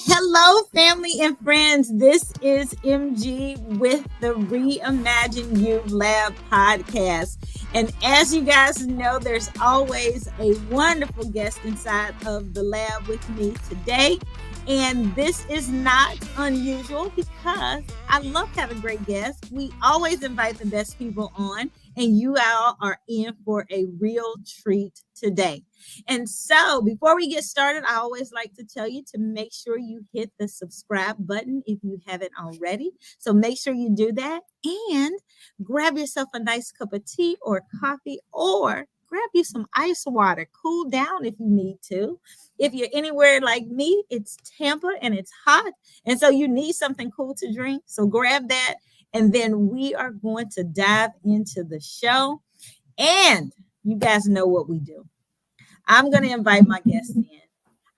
Hello, family and friends. This is MG with the Reimagine You Lab podcast. And as you guys know, there's always a wonderful guest inside of the lab with me today. And this is not unusual because I love having great guests. We always invite the best people on, and you all are in for a real treat today. And so before we get started, I always like to tell you to make sure you hit the subscribe button if you haven't already. So make sure you do that and grab yourself a nice cup of tea or coffee, or grab you some ice water. Cool down if you need to. If you're anywhere like me, it's Tampa and it's hot. And so you need something cool to drink. So grab that. And then we are going to dive into the show. And you guys know what we do. I'm going to invite my guest in.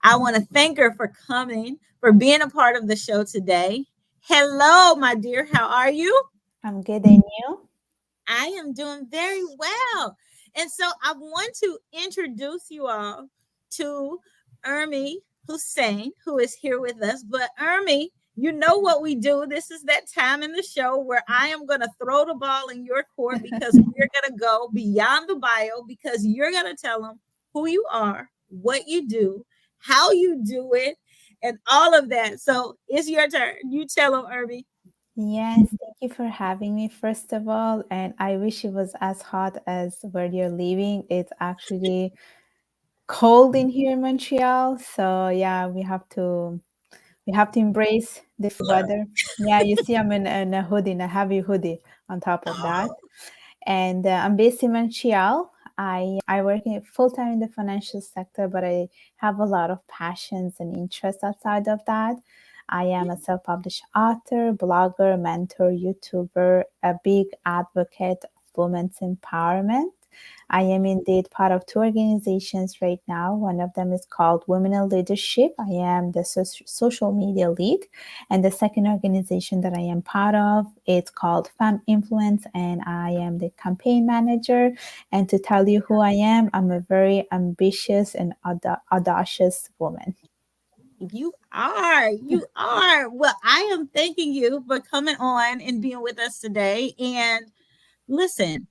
I want to thank her for coming, for being a part of the show today. Hello, my dear. How are you? I'm good, and you? I am doing very well. And so I want to introduce you all to Urmi Hossain, who is here with us. But Urmi, you know what we do. This is that time in the show where I am going to throw the ball in your court because we're going to go beyond the bio, because you're going to tell them who you are, what you do, how you do it, and all of that. So it's your turn. You tell them, Urmi. Yes, thank you for having me, first of all. And I wish it was as hot as where you're living. It's actually cold in here in Montreal. So yeah, we have to embrace this weather. Yeah, you see, I'm in a hoodie, in a heavy hoodie on top of that. And I'm based in Montreal. I work full time in the financial sector, but I have a lot of passions and interests outside of that. I am a self published author, blogger, mentor, YouTuber, a big advocate of women's empowerment. I am indeed part of two organizations right now. One of them is called Women in Leadership. I am the social media lead. And the second organization that I am part of, it's called Femme Influence, and I am the campaign manager. And to tell you who I am, I'm a very ambitious and audacious woman. You are. You are. Well, I am thanking you for coming on and being with us today. And listen,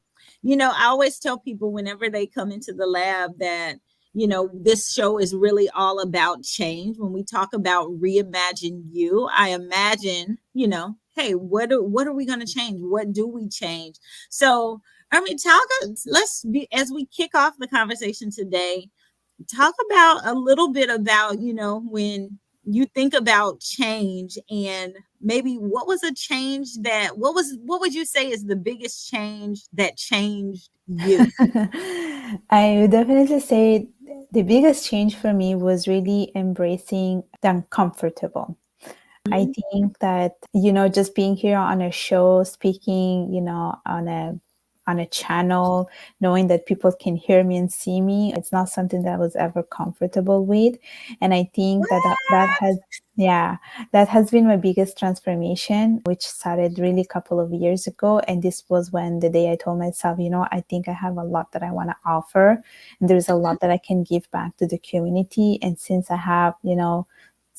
I always tell people whenever they come into the lab that, this show is really all about change. When we talk about reimagine you, I imagine, hey, what are we going to change? What do we change? So, I mean, let's be, as we kick off the conversation today, talk about a little bit about, when you think about change, and maybe what was a change that, what would you say is the biggest change that changed you? I would definitely say the biggest change for me was really embracing the uncomfortable. I Mhm. think that, just being here on a show, speaking, on a channel, knowing that people can hear me and see me, it's not something that I was ever comfortable with. And I think that What? has, yeah, that has been my biggest transformation, which started really a couple of years ago. And this was when the day I told myself, I think I have a lot that I want to offer, and there's a lot that I can give back to the community. And since I have,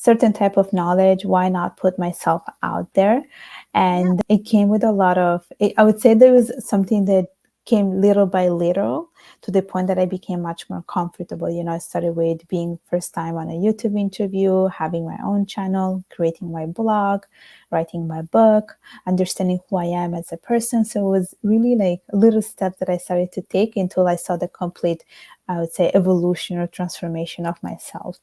certain type of knowledge, why not put myself out there? Yeah. And it came with a lot of, I would say there was something that came little by little to the point that I became much more comfortable. I started with being first time on a YouTube interview, having my own channel, creating my blog, writing my book, understanding who I am as a person. So it was really like a little step that I started to take until I saw the complete, I would say, evolution or transformation of myself.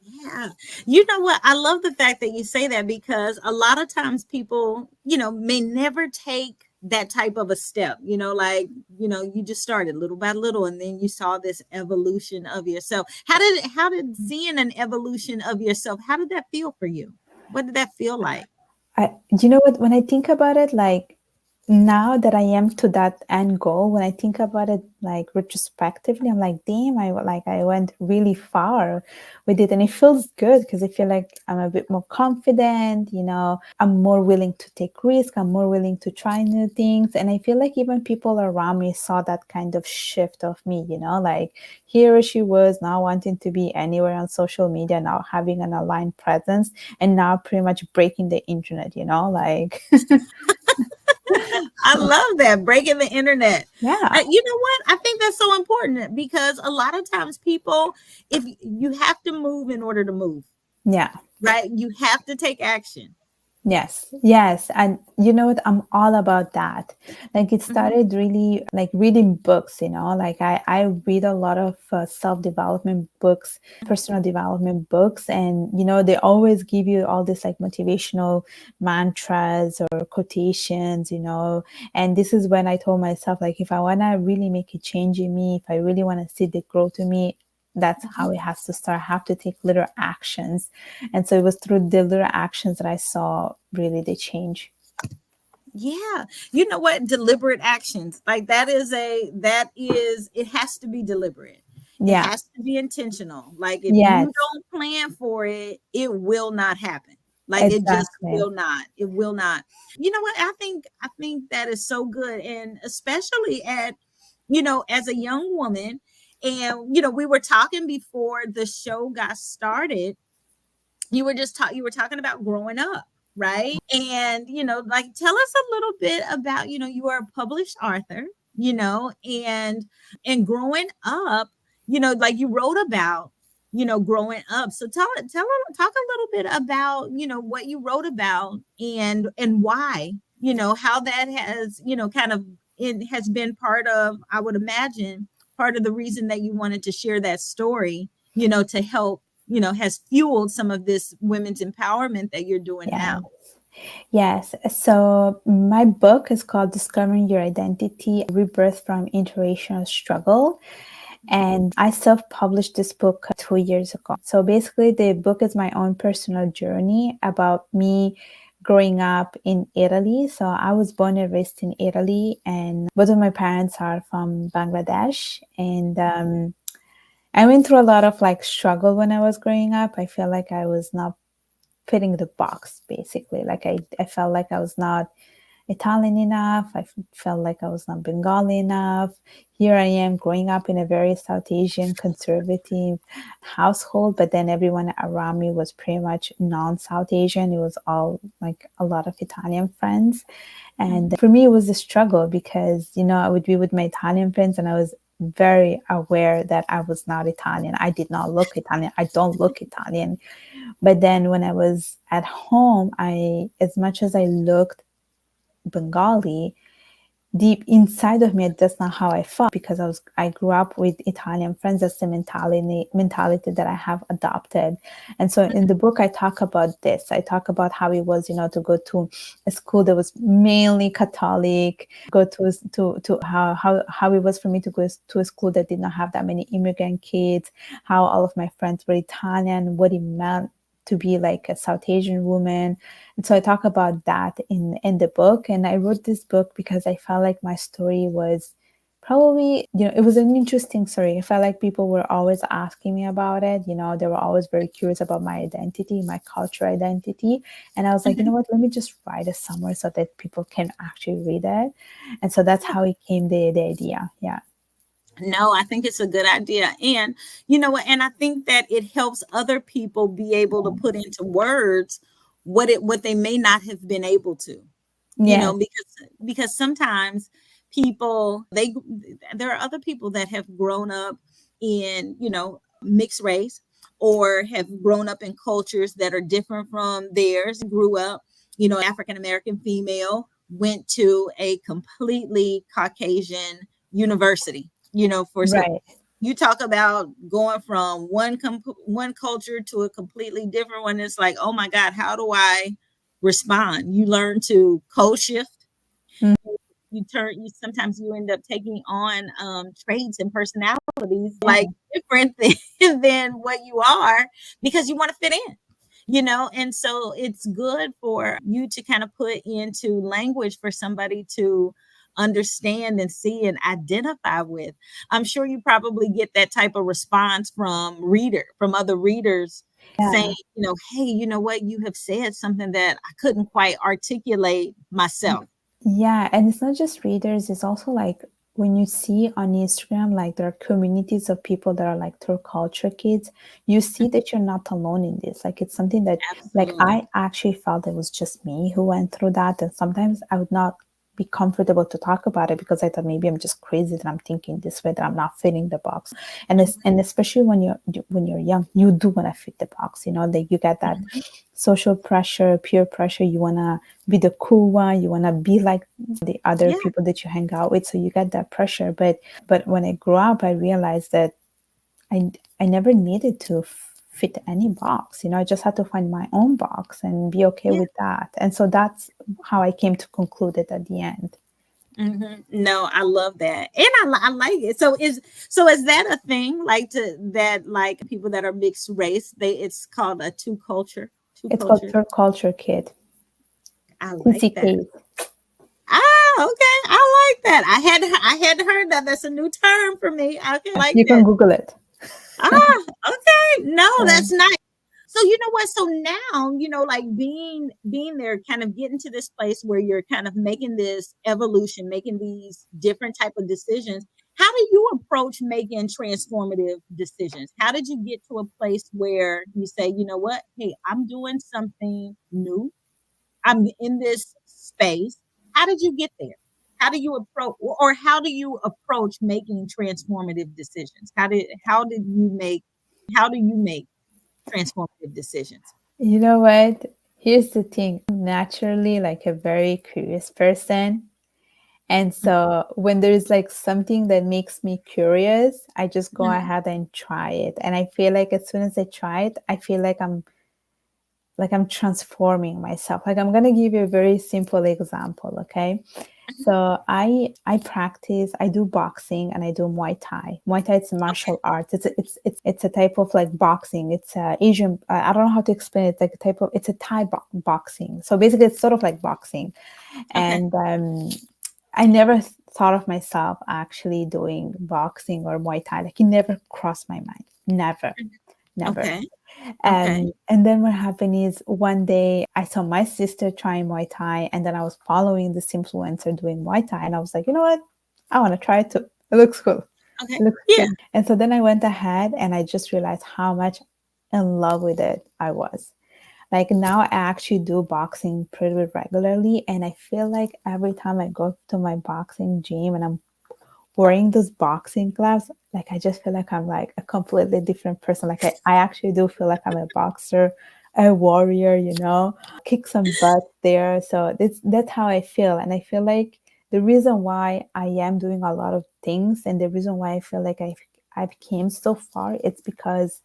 Yeah. You know what? I love the fact that you say that, because a lot of times people, may never take that type of a step, like, you just started little by little and then you saw this evolution of yourself. How did seeing an evolution of yourself, how did that feel for you? What did that feel like? You know what? When I think about it, like now that I am to that end goal, when I think about it like retrospectively, I'm like, damn, I went really far with it, and it feels good because I feel like I'm a bit more confident. I'm more willing to take risk. I'm more willing to try new things, and I feel like even people around me saw that kind of shift of me. Like here she was now wanting to be anywhere on social media, now having an online presence, and now pretty much breaking the internet. Like. I love that, breaking the internet. Yeah. You know what? I think that's so important because a lot of times people, if you have to move in order to move, Yeah. right? You have to take action. Yes, yes. And you know what? I'm all about that. Like it Mhm. started really like reading books, like I read a lot of self-development books, personal development books. And, they always give you all this like motivational mantras or quotations, and this is when I told myself, like, if I want to really make a change in me, if I really want to see the growth in me, that's how Mhm. it has to start. I have to take little actions, and so it was through the little actions that I saw really the change. Yeah. You know what? Deliberate actions. Like it has to be deliberate. It Yeah, has to be intentional. Like if you yes, don't plan for it, it will not happen. Like it just exactly. will not. It will not. You know what? I think that is so good. And especially as a young woman, and we were talking before the show got started. You were talking about growing up, right? And like tell us a little bit about, you are a published author, and growing up, like you wrote about, growing up. So talk a little bit about, what you wrote about and why, how that has, kind of it has been part of, I would imagine, part of the reason that you wanted to share that story, to help, has fueled some of this women's empowerment that you're doing Yeah. now. Yes. So my book is called Discovering Your Identity, Rebirth from Interracial Struggle. And I self-published this book 2 years ago. So basically the book is my own personal journey about me growing up in Italy. So I was born and raised in Italy, and both of my parents are from Bangladesh. And I went through a lot of like struggle when I was growing up. I feel like I was not fitting the box, basically. Like I felt like I was not Italian enough. Felt like I was not Bengali enough. Here I am growing up in a very South Asian conservative household, but then everyone around me was pretty much non South Asian. It was all like a lot of Italian friends. And Mhm. for me, it was a struggle because, I would be with my Italian friends and I was very aware that I was not Italian. I did not look Italian. I don't look Italian. But then when I was at home, as much as I looked Bengali, deep inside of me, that's not how I felt because I grew up with Italian friends. That's the mentality that I have adopted. And so in the book, I talk about this. I talk about how it was, to go to a school that was mainly Catholic, go to how it was for me to go to a school that did not have that many immigrant kids, how all of my friends were Italian, what it meant to be like a South Asian woman. And so I talk about that in the book. And I wrote this book because I felt like my story was probably, it was an interesting story. I felt like people were always asking me about it. They were always very curious about my identity, my cultural identity. And I was like, you know Mhm. what, let me just write it somewhere so that people can actually read it. And so that's how it came, the idea. Yeah. No, I think it's a good idea. And you know what? And I think that it helps other people be able to put into words what they may not have been able to. Yes. Because sometimes people they there are other people that have grown up in, mixed race, or have grown up in cultures that are different from theirs, grew up, African American female, went to a completely Caucasian university, for school. Right. You talk about going from one culture to a completely different one. It's like, oh my God, how do I respond? You learn to code shift. Mm, You sometimes you end up taking on traits and personalities yeah. like different than what you are, because you want to fit in. And so it's good for you to kind of put into language for somebody to understand and see and identify with. I'm sure you probably get that type of response from other readers saying, Yeah. hey, you know what, you have said something that I couldn't quite articulate myself. Yeah, and it's not just readers, it's also like when you see on Instagram, like there are communities of people that are like third culture kids, you see that you're not alone in this. Like it's something that, like, Absolutely. I actually felt it was just me who went through that. And sometimes I would not be comfortable to talk about it because I thought maybe I'm just crazy that I'm thinking this way, that I'm not fitting the box. And especially when you're young, you do want to fit the box, that you get that Mhm. social pressure, peer pressure. You want to be the cool one. You want to be like the other Yeah. people that you hang out with. So you get that pressure. But when I grew up, I realized that I never needed to fit any box. I just had to find my own box and be okay Yeah. with that. And so that's how I came to conclude it at the end. No, I love that, and I like it. So is that a thing, like, to that, like, people that are mixed race? It's called a two It's called culture. third culture kid. I like that. TCK. Okay, I like that. I hadn't heard that. That's a new term for me. Okay, like You can that. Google it. Okay. No, Yeah. that's nice. So you know what? So now, like, being there, kind of getting to this place where you're kind of making this evolution, making these different type of decisions. How do you approach making transformative decisions? How did you get to a place where you say, you know what? Hey, I'm doing something new. I'm in this space. How did you get there? How do you approach making transformative decisions? How do you make transformative decisions? You know what? Here's the thing. I'm naturally like a very curious person. And so when there's like something that makes me curious, I just go Mhm. ahead and try it. And I feel like as soon as I try it, I feel like I'm transforming myself. Like I'm gonna give you a very simple example, okay? So I practice, I do boxing and I do Muay Thai. Muay Thai is martial arts. It's a type of like boxing. It's a Asian. I don't know how to explain it. Like a type of it's a Thai boxing. So basically, it's sort of like boxing. Okay. And I never thought of myself actually doing boxing or Muay Thai. Like it never crossed my mind. Never, never. Okay. Okay. And then what happened is one day I saw my sister trying Muay Thai, and then I was following this influencer doing Muay Thai, and I was like, you know what? I want to try it too. It looks cool. Okay. It looks Yeah. good. And so then I went ahead and I just realized how much in love with it I was. Like now I actually do boxing pretty regularly, and I feel like every time I go to my boxing gym and I'm wearing those boxing gloves, like I just feel like I'm like a completely different person. Like I actually do feel like I'm a boxer, a warrior, kick some butt there. So that's how I feel. And I feel like the reason why I am doing a lot of things and the reason why I feel like I've came so far, it's because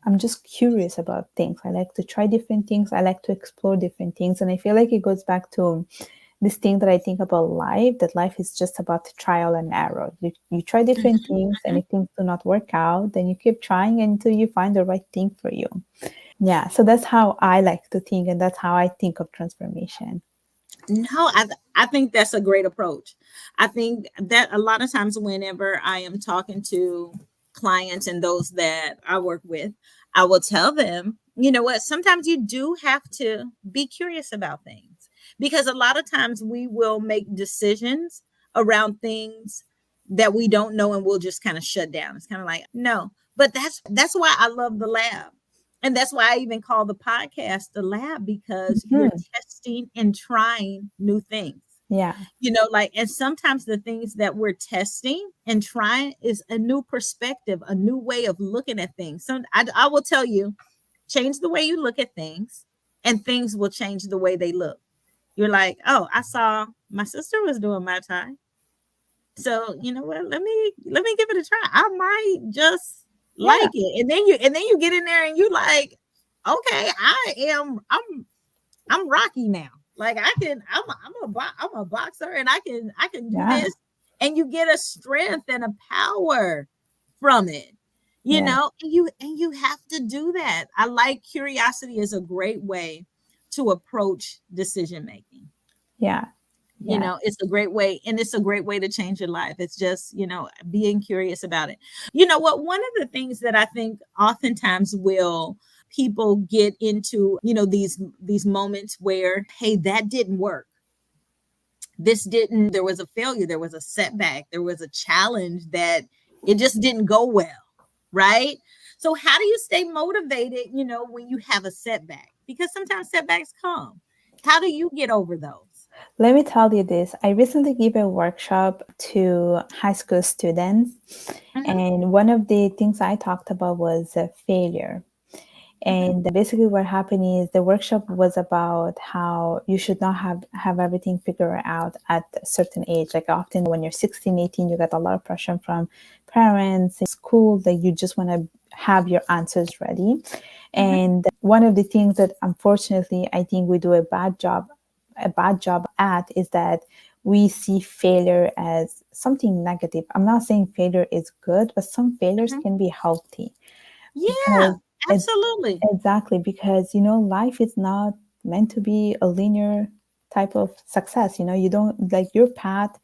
I'm just curious about things. I like to try different things. I like to explore different things. And I feel like it goes back to this thing that I think about life, that life is just about trial and error. You try different Mhm. things, and if things do not work out, then you keep trying until you find the right thing for you. Yeah, so that's how I like to think, and that's how I think of transformation. No, I think that's a great approach. I think that a lot of times, whenever I am talking to clients and those that I work with, I will tell them, you know what, sometimes you do have to be curious about things, because a lot of times we will make decisions around things that we don't know, and we'll just kind of shut down. It's kind of like, no. But that's why I love the lab. And that's why I even call the podcast the lab, because you're Mhm. testing and trying new things. Yeah, Like, and sometimes the things that we're testing and trying is a new perspective, a new way of looking at things. So I will tell you, change the way you look at things, and things will change the way they look. You're like, oh, I saw my sister was doing my tie. So you know what? Let me give it a try. I might just yeah, like it. And then you get in there and you like, okay, I'm Rocky now. Like, I'm a boxer, and I can do yeah, this. And you get a strength and a power from it. Yeah. And you have to do that. I like curiosity is a great way to approach decision making. Yeah. Yeah. It's a great way, and it's a great way to change your life. It's just, being curious about it. What one of the things that I think oftentimes will people get into, these moments where, hey, that didn't work. This didn't, there was a failure, there was a setback, there was a challenge that it just didn't go well, right? So how do you stay motivated, when you have a setback? Because sometimes setbacks come. How do you get over those? Let me tell you this. I recently gave a workshop to high school students, Hmm. and one of the things I talked about was failure. Hmm. And basically, what happened is the workshop was about how you should not have everything figured out at a certain age. Like often when you're 16, 18, you get a lot of pressure from parents, school, that you just want to have your answers ready. Hmm. And one of the things that unfortunately I think we do a bad job at is that we see failure as something negative. I'm not saying failure is good, but some failures Hmm. can be healthy because Yeah, it, absolutely. exactly, because life is not meant to be a linear type of success. You don't, like, your path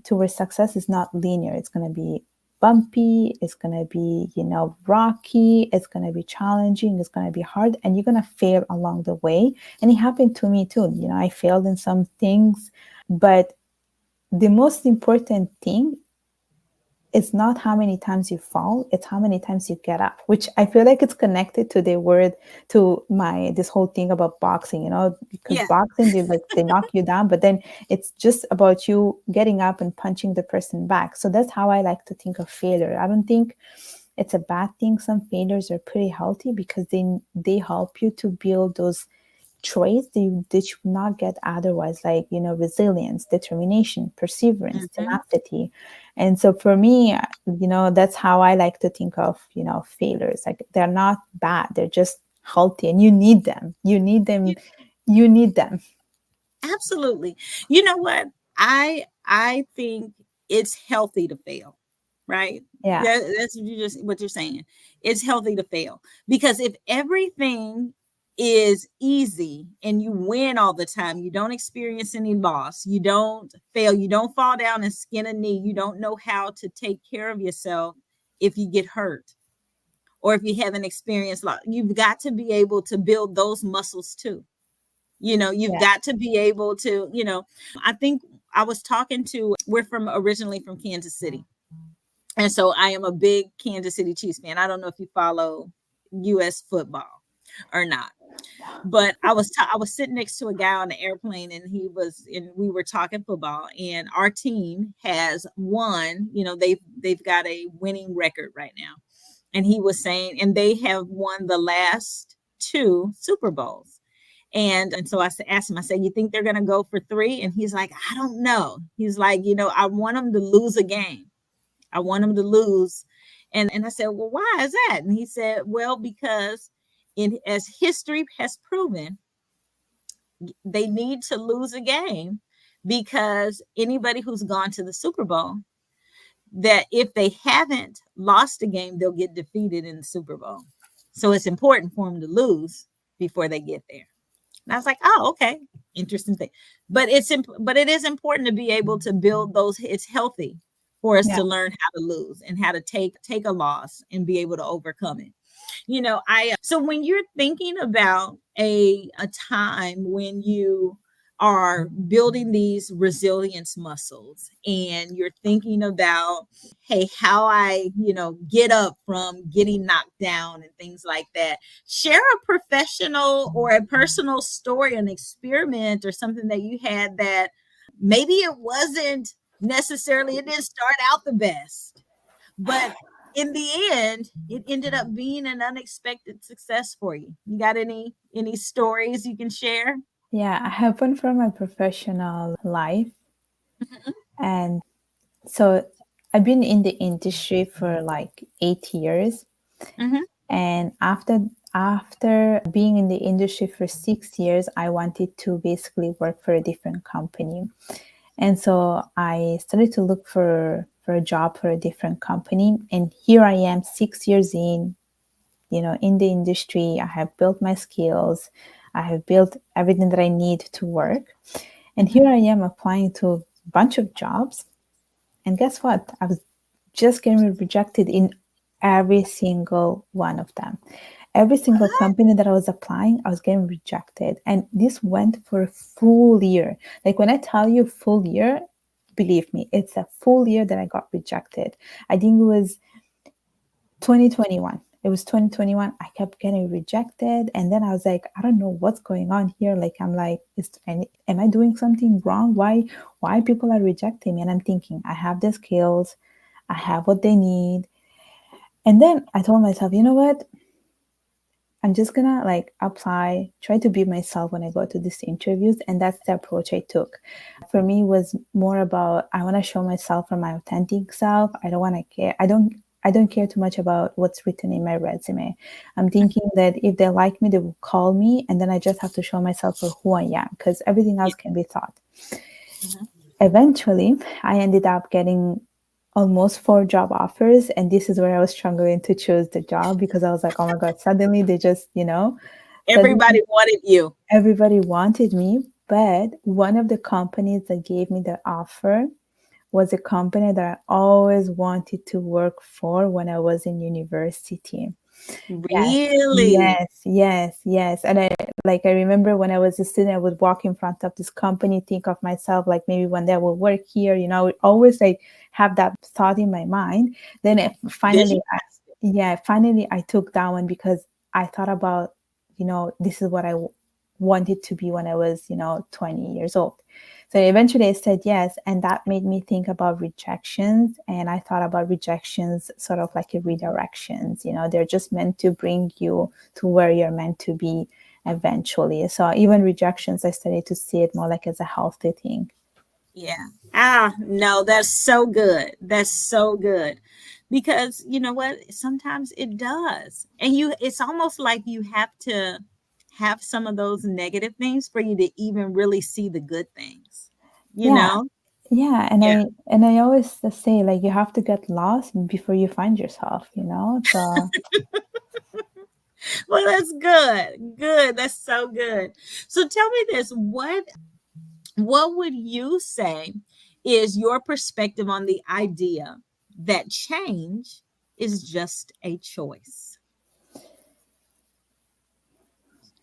towards success is not linear. It's going to be bumpy, it's going to be rocky, it's going to be challenging, it's going to be hard, and you're going to fail along the way. And it happened to me too. I failed in some things, but the most important thing, it's not how many times you fall, it's how many times you get up, which I feel like it's connected to the word, to my this whole thing about boxing, because Yeah. boxing, they knock you down, but then it's just about you getting up and punching the person back. So that's how I like to think of failure. I don't think it's a bad thing. Some failures are pretty healthy because they help you to build those traits that you would not get otherwise, like resilience, determination, perseverance, Hmm. tenacity. And so for me, that's how I like to think of failures. Like, they're not bad, they're just healthy, and you need them. Absolutely. You know what? I think it's healthy to fail, right? Yeah. That's what you're saying. It's healthy to fail because if everything is easy and you win all the time, you don't experience any loss, you don't fail, you don't fall down and skin a knee, you don't know how to take care of yourself if you get hurt or if you haven't experienced loss. You've got to be able to build those muscles too. You've Yeah. got to be able to, I think I was talking to, we're from originally from Kansas City. And so I am a big Kansas City Chiefs fan. I don't know if you follow US football or not. But I was sitting next to a guy on the airplane and we were talking football, and our team has won, they've got a winning record right now. And he was saying, and they have won the last two Super Bowls. And so asked him, I said, you think they're going to go for three? And he's like, I don't know. He's like, I want them to lose a game. I want them to lose. And I said, well, why is that? And he said, well, because as history has proven, they need to lose a game because anybody who's gone to the Super Bowl, that if they haven't lost a game, they'll get defeated in the Super Bowl. So it's important for them to lose before they get there. And I was like, oh, okay, interesting thing. But it is important to be able to build those. It's healthy for us Yeah. to learn how to lose and how to take a loss and be able to overcome it. I so when you're thinking about a time when you are building these resilience muscles and you're thinking about, hey, how I, get up from getting knocked down and things like that. Share a professional or a personal story, an experiment or something that you had that maybe it wasn't necessarily, it didn't start out the best, but in the end, it ended up being an unexpected success for you. You got any stories you can share? Yeah, I have one from my professional life. Mhm. And so I've been in the industry for like 8 years. Mhm. And after being in the industry for 6 years, I wanted to basically work for a different company. And so I started to look for for a job for a different company. And here I am 6 years in, in the industry. I have built my skills. I have built everything that I need to work. And here I am applying to a bunch of jobs. And guess what? I was just getting rejected in every single one of them. Every single company that I was applying, I was getting rejected. And this went for a full year. Like when I tell you full year, believe me, it's a full year that I got rejected. I think it was 2021. It was 2021. I kept getting rejected. And then I was like, I don't know what's going on here. Like, I'm like, am I doing something wrong? Why people are rejecting me? And I'm thinking, I have the skills, I have what they need. And then I told myself, you know what? I'm just gonna like apply, try to be myself when I go to these interviews. And that's the approach I took. For me was more about I want to show myself for my authentic self. I don't want to care. I don't care too much about what's written in my resume. I'm thinking that if they like me, they will call me, and then I just have to show myself for who I am because everything Yeah. else can be taught. Mhm. Eventually, I ended up getting almost 4 job offers, and this is where I was struggling to choose the job because I was like, oh my god, suddenly they just, suddenly Everybody wanted you. everybody wanted me. But one of the companies that gave me the offer was a company that I always wanted to work for when I was in university. Yes, Really? yes, yes, yes. And I remember when I was a student, I would walk in front of this company, think of myself like maybe one day I will work here. I would always like have that thought in my mind. Then Visualize it. finally I took that one because I thought about, this is what I wanted to be when I was, 20 years old. So eventually I said yes, and that made me think about rejections. And I thought about rejections sort of like a redirections. They're just meant to bring you to where you're meant to be eventually. So even rejections, I started to see it more like as a healthy thing. Yeah. Ah, no, that's so good. That's so good. Because you know what? Sometimes it does. And it's almost like you have to have some of those negative things for you to even really see the good things. You Yeah, know? yeah, and Yeah. I always say like you have to get lost before you find yourself. So Well, that's good. Good. That's so good. So tell me this, what would you say is your perspective on the idea that change is just a choice?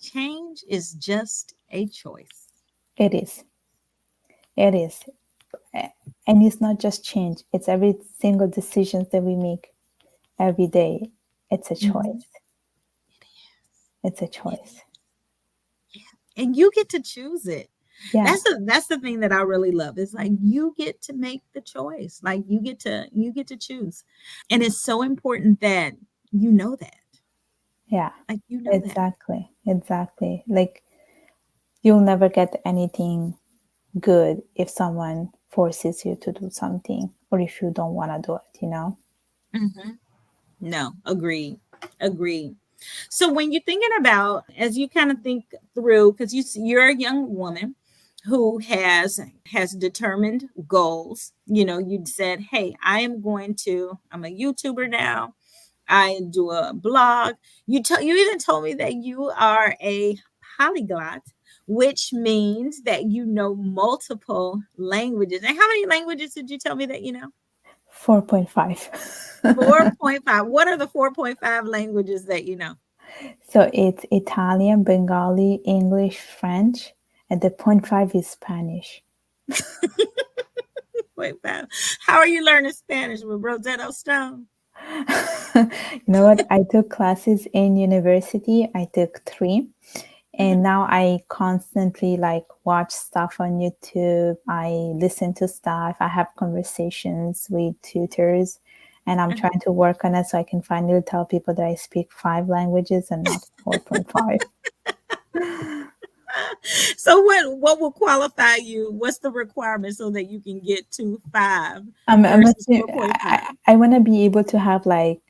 Change is just a choice. it is, it is, and it's not just change; it's every single decisions that we make every day. It's a Mhm. choice. It's a It choice. is. Yeah. And you get to choose it. Yeah, That's the thing that I really love. It's like you get to make the choice. Like you get to choose. And it's so important that you know that. yeah, Like you know that. exactly, exactly. Like you'll never get anything good if someone forces you to do something or if you don't want to do it. Mhm. No, agreed. Agreed. So when you're thinking about, as you kind of think through, because you're a young woman who has determined goals. You said, "Hey, I'm a YouTuber now. I do a blog." You even told me that you are a polyglot, which means that you know multiple languages. And how many languages did you tell me that you know? 4.5. 4.5. What are the 4.5 languages that you know? So it's Italian, Bengali, English, French, and the point five is Spanish. Wait, wow. How are you learning Spanish with Rosetta Stone? You know what? I took classes in university. I took three, Mhm. and now I constantly like watch stuff on YouTube. I listen to stuff. I have conversations with tutors, and I'm trying to work on it so I can finally tell people that I speak 5 languages and not 4.5. So what will qualify you? What's the requirement so that you can get to 5 I'm versus assuming, 4.5? I want to be able to have like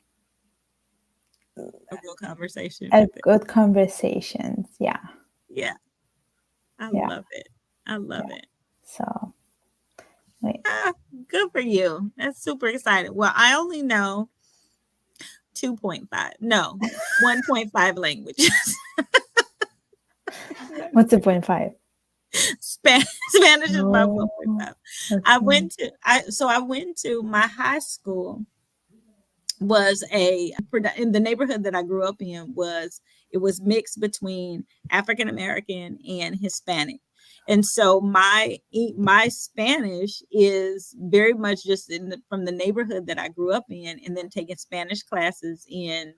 A real conversation a with it. good conversations. Yeah, Yeah, I yeah, love it. I love yeah. it. So wait. Ah, Good for you. That's super exciting. Well, I only know 2.5. No, 1.5 languages. What's the point five? Spanish is my Oh, 1.5. okay. I went to my high school was a in the neighborhood that I grew up in was it was mixed between African American and Hispanic. And so my Spanish is very much just from the neighborhood that I grew up in, and then taking Spanish classes in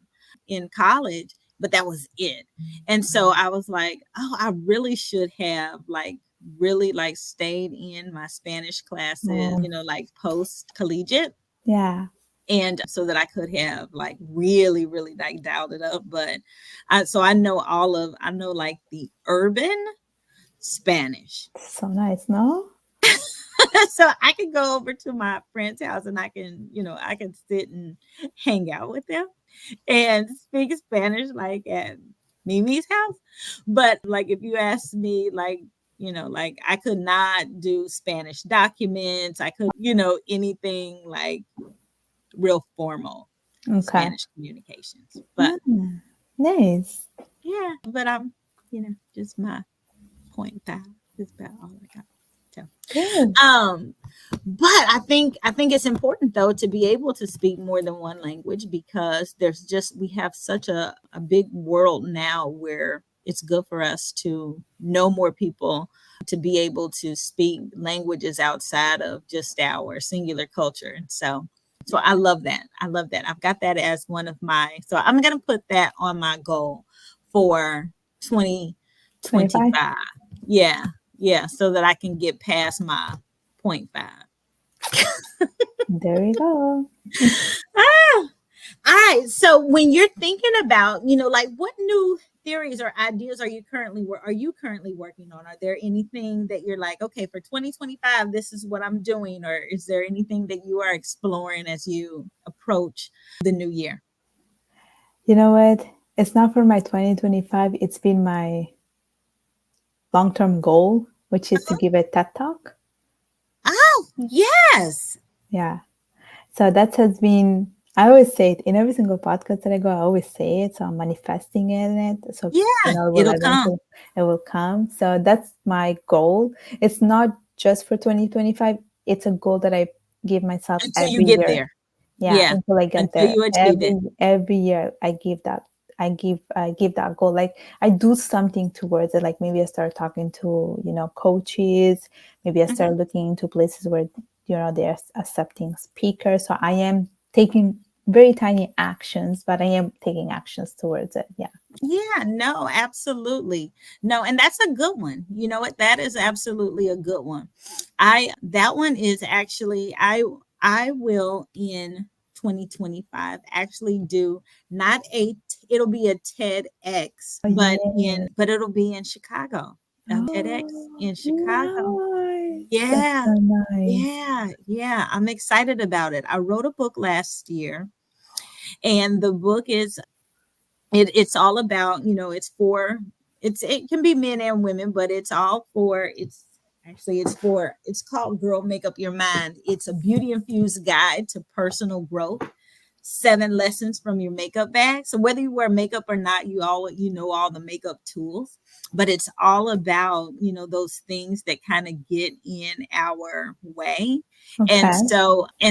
college, but that was it. And so I was like, oh, I really should have like really like stayed in my Spanish classes, Oh, like post collegiate, yeah. and so that I could have like really, really like dialed it up. But so I know like the urban Spanish. So nice, no? So I can go over to my friend's house and I can sit and hang out with them and speak Spanish like at Mimi's house. But like if you ask me like, like I could not do Spanish documents. I could, anything like real formal Okay. Spanish communications. But Mm, nice. yeah, but I'm, just my point five is about all I got. So, Good. um, but I think it's important though to be able to speak more than one language, because we have such a big world now where it's good for us to know more people, to be able to speak languages outside of just our singular culture. And so I love that. I love that. I've got that as one of so I'm going to put that on my goal for 25. 2025. Yeah. Yeah. So that I can get past my point five. There we go. Ah, all right. So when you're thinking about, like what new theories or ideas are you currently working on? Are there anything that you're like, okay, for 2025, this is what I'm doing, or is there anything that you are exploring as you approach the new year? You know what? It's not for my 2025. It's been my long-term goal, which is to give a TED Talk. Oh, yes. Yeah. So that has been, I always say it in every single podcast that I go, I always say it. So I'm manifesting in it. So, Yeah, it will it'll come eventually, it will come. So that's my goal. It's not just for 2025. It's a goal that I give myself until you every get year. there. Yeah, Yeah, until I get until there. you achieve it. Every year I give that. I give that goal. Like I do something towards it. Like maybe I start talking to, coaches. Maybe I Mhm. start looking into places where, they're accepting speakers. So I am taking very tiny actions, but I am taking actions towards it. Yeah. Yeah, no, absolutely. No, and that's a good one. You know what? That is absolutely a good one. That one is actually I will in 2025 actually do not it'll be a TEDx, Oh yeah. but it'll be in Chicago. TEDx Oh, in Chicago. nice. That's Yeah. so nice. Yeah, yeah, I'm excited about it. I wrote a book last year, and the book is it's all about, it can be men and women, but it's called Girl Make Up Your Mind. It's a beauty infused guide to personal growth, 7 lessons from your makeup bag. So whether you wear makeup or not, you know all the makeup tools, but it's all about, those things that kind of get in our way. And Okay.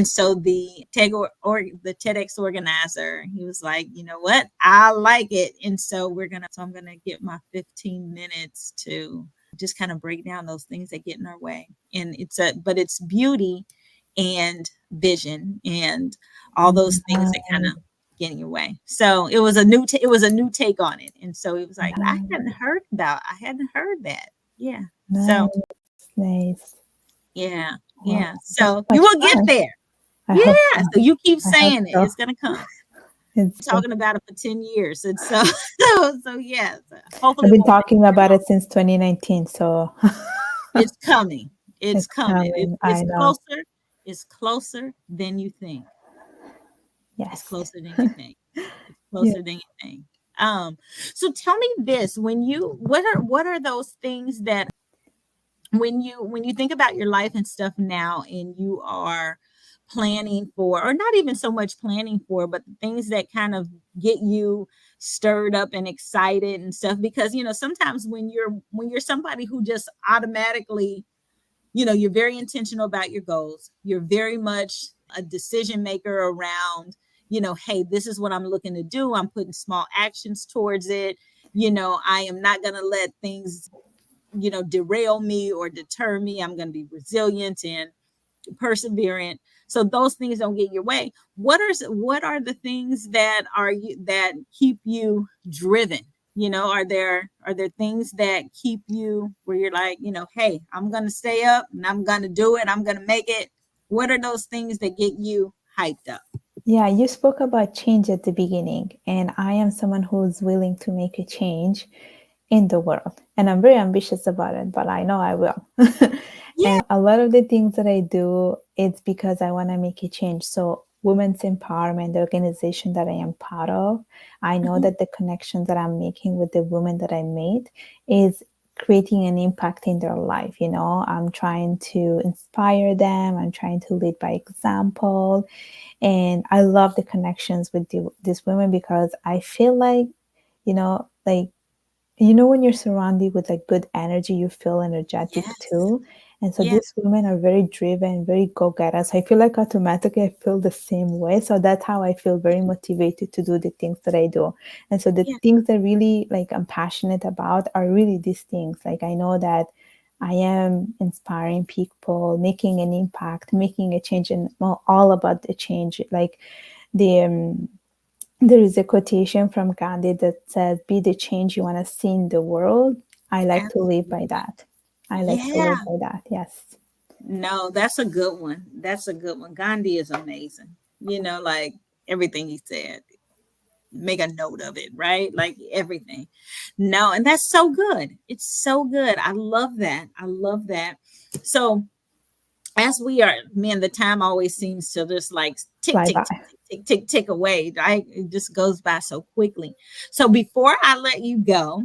so the TEDx organizer, he was like, you know what, I like it. And so I'm gonna get my 15 minutes to just kind of break down those things that get in our way. And but it's beauty and vision and all those things that kind of Nice. get in your way. So it was a new take on it. And so it was like I hadn't heard that. Yeah. So Nice. Nice. yeah, Wow, yeah. that's So so you much will get fun. there. I Yeah. hope so. So you keep I hope saying it. so. It's gonna come. It's good. Talking about it for 10 years. And so yeah. So I've hopefully it been won't take talking very about long. it since 2019, so It's coming. It's it's coming. coming. It's I know. closer. It's closer than you think. It's Yes. closer than you think. It's Yeah. closer than you think. Um, so tell me this: what are those things that when you think about your life and stuff now, and you are planning for, or not even so much planning for, but the things that kind of get you stirred up and excited and stuff, because sometimes when you're somebody who just automatically, you're very intentional about your goals, you're very much a decision maker around, hey, this is what I'm looking to do, I'm putting small actions towards it, I am not going to let things derail me or deter me. I'm going to be resilient and perseverant, so those things don't get your way. What are the things that keep you driven? Are there things that keep you where you're like, hey, I'm going to stay up and I'm going to do it, I'm going to make it? What are those things that get you hyped up? Yeah, you spoke about change at the beginning, and I am someone who's willing to make a change in the world. And I'm very ambitious about it, but I know I will. Yeah. And a lot of the things that I do, it's because I want to make a change. So, Women's Empowerment, the organization that I am part of, I know Mhm. that the connections that I'm making with the women that I meet is creating an impact in their life. I'm trying to inspire them, I'm trying to lead by example, and I love the connections with these women because I feel like, like, when you're surrounded with like good energy, you feel energetic Yes. too. And so Yeah. these women are very driven, very go-getters. I feel like automatically I feel the same way. So that's how I feel very motivated to do the things that I do. And so the Yeah. things that really like I'm passionate about are really these things. Like I know that I am inspiring people, making an impact, making a change, and well, all about the change. Like the there is a quotation from Gandhi that says, "Be the change you want to see in the world." I like to live by Absolutely. that. I like to Yeah. live by that. Yes. No, that's a good one. That's a good one. Gandhi is amazing. Like everything he said, make a note of it, right? Like everything. No, and that's so good. It's so good. I love that. I love that. So, as we are, man, the time always seems to just like tick, Fly tick, by. tick, tick, tick, tick, tick away, right? It just goes by so quickly. So, before I let you go,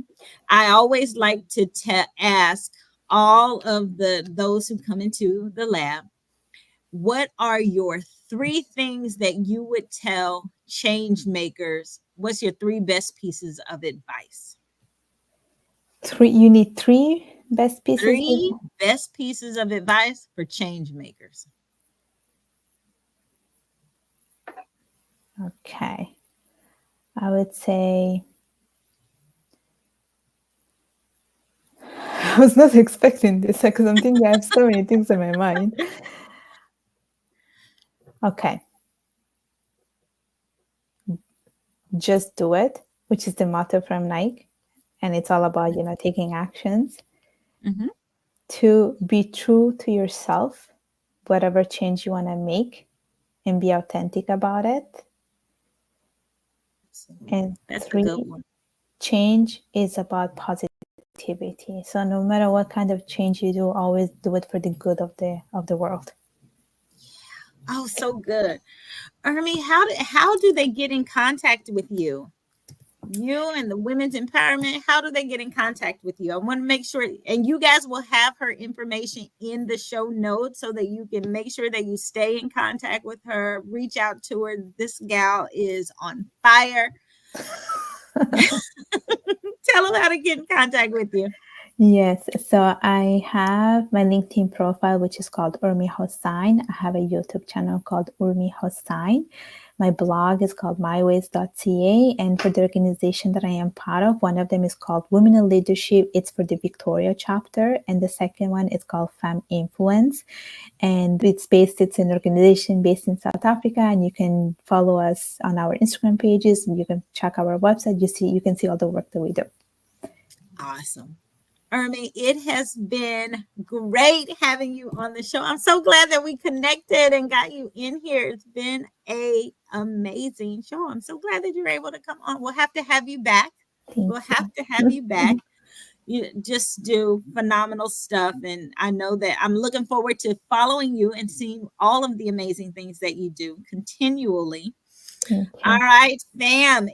I always like to ask all of those who come into the lab, what are your three things that you would tell change makers? What's your three best pieces of advice? Three. You need three best pieces of. Three best pieces of advice for change makers. Okay. I would say I was not expecting this because I'm thinking I have so many things in my mind. Okay. Just do it, which is the motto from Nike. And it's all about, taking actions. Mhm. To be true to yourself, whatever change you want to make, and be authentic about it. Absolutely. And That's a good three, one. change is about positivity. So no matter what kind of change you do, always do it for the good of the world. Oh, so good. Ermi, how do they get in contact with you? You and the women's empowerment, how do they get in contact with you? I want to make sure, and you guys will have her information in the show notes so that you can make sure that you stay in contact with her, reach out to her. This gal is on fire. Tell them how to get in contact with you. Yes, so I have my LinkedIn profile, which is called Urmi Hossain. I have a YouTube channel called Urmi Hossain. My blog is called myways.ca. And for the organization that I am part of, one of them is called Women in Leadership. It's for the Victoria chapter. And the second one is called Femme Influence. And it's an organization based in South Africa. And you can follow us on our Instagram pages. You can check our website. You can see all the work that we do. Awesome. Ermi, it has been great having you on the show. I'm so glad that we connected and got you in here. It's been a amazing show. I'm so glad that you're able to come on. We'll have to have you back. Thank We'll have you. to have you back. You just do phenomenal stuff, and I know that I'm looking forward to following you and seeing all of the amazing things that you do continually. Thank All you. right, fam.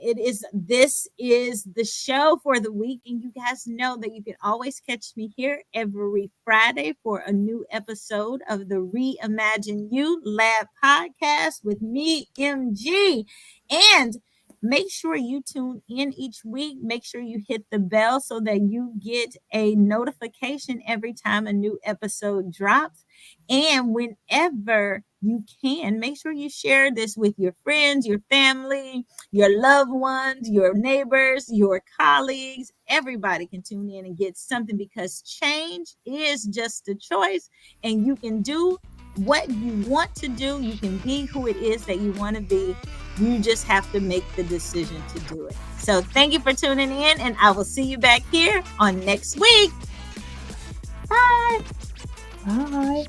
This is the show for the week. And you guys know that you can always catch me here every Friday for a new episode of the Reimagine You Lab podcast with me, MG. And make sure you tune in each week. Make sure you hit the bell so that you get a notification every time a new episode drops. And whenever you can, make sure you share this with your friends, your family, your loved ones, your neighbors, your colleagues. Everybody can tune in and get something because change is just a choice, and you can do what you want to do. You can be who it is that you want to be. You just have to make the decision to do it. So, thank you for tuning in, and I will see you back here on next week. Bye. Bye.